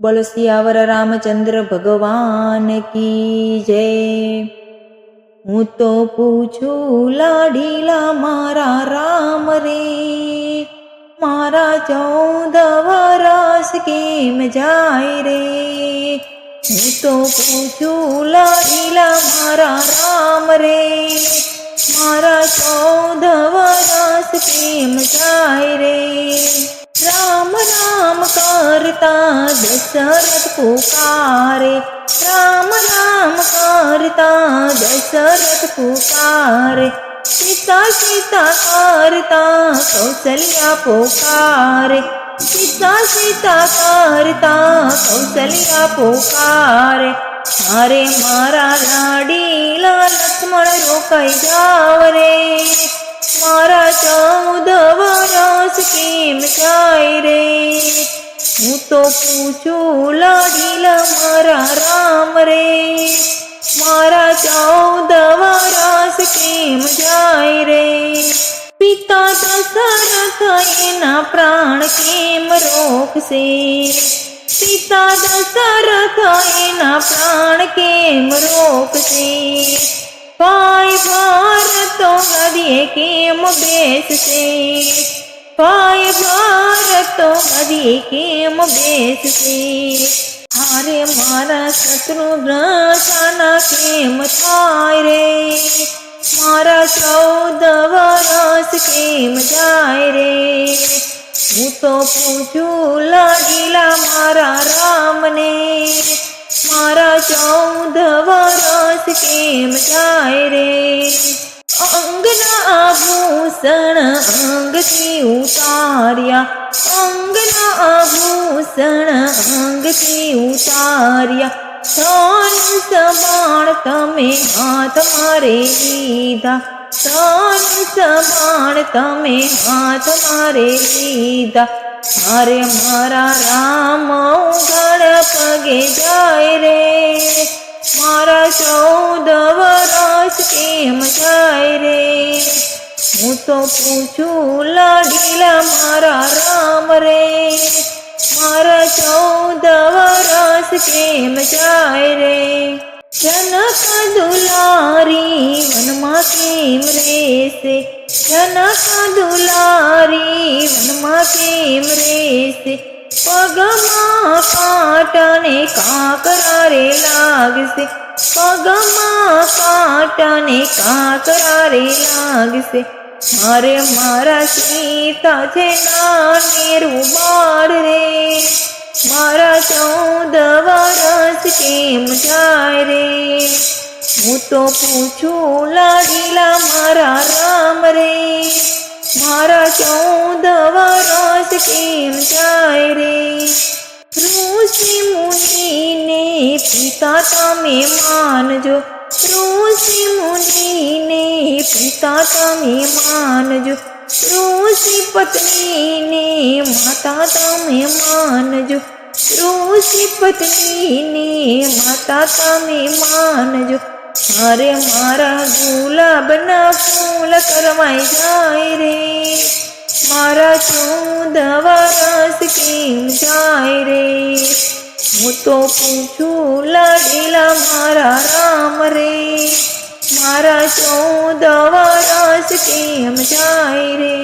બોલો સિયાવર રામચંદ્ર ભગવાન કી જય। હું તો પૂછું લાડીલા મારા રામ રે, મારા 14 વરસ કેમ જાય રે। હું તો પૂછું લાડીલા મારા રામ રે, મારા 14 વરસ કેમ જાય રે। राम राम करता दशरथ पुकारे, राम राम करता दशरथ पुकारे। सीता सीता करता कौशल्या पुकारे, सीता सीता करता कौशल्या पुकारे। अरे मारा लाडीला लक्ष्मण रोकाई जाव रे, मारा 14 वरस केम जाय रे। હું તો પૂછું લાડીલા મારા રામ રે, મારા 14 વરસ કેમ જાય રે। પિતા દશરથ એના પ્રાણ કેમ રોકશે, પિતા દશરથ એના પ્રાણ કેમ રોકશે। ભાઈ ભારતો ગદીએ કેમ બેસશે, ભાઈ ભારતો ગદીએ કેમ બેસશે। હારે મારા શત્રુઘ્ન શાના કેમ થાય રે, મારા 14 વરસ કેમ જાય રે। હું તો પૂછું લાડીલા મારા રામને, મારા 14 વરસ કેમ જાય રે। અંગના આભૂષણ અંગથી ઉતાર્યા, અંગના આભૂષણ અંગથી ઉતાર્યા। ધનુષ બાણ તમે હાથ મારે લીધા, ધનુષ બાણ તમે હાથ મારે લીધા। અરે મારા રામ ઉઘડ પગે જાય રે, મારા 14 વરસ કેમ જાય રે। હું તો પૂછું લાડીલા મારા રામ રે, મારા 14 વરસ કેમ જાય રે। જનક દુલારી વનમાં કેમ રહેશે, જનક દુલારી વનમાં કેમ રહેશે। પગમાં કાંટાને કાંકરા રે લાગશે, પગમાં કાંટાને કાંકરા રે લાગશે। મારે મારા સીતા છે નાનેરું બાળ રે, મારા 14 વરસ કેમ જાય રે। હું તો પૂછું લાડીલા મારા રામ રે, મારા 14 વરસ કેમ જાય રે। ઋષિ મુનિને પિતા તમે માનજો, ઋષિ મુનિને પિતા તમે માનજો। ઋષિ પત્નીને માતા તમે માનજો, ઋષિ પત્નીને માતા તમે માનજો। અરે મારા ગુલાબના ફૂલ કરમાઈ જાય રે, મારા 14 વરસ કેમ જાય રે। હું તો પૂછું લાડીલા મારા રામ રે, મારા 14 વરસ કેમ જાય રે।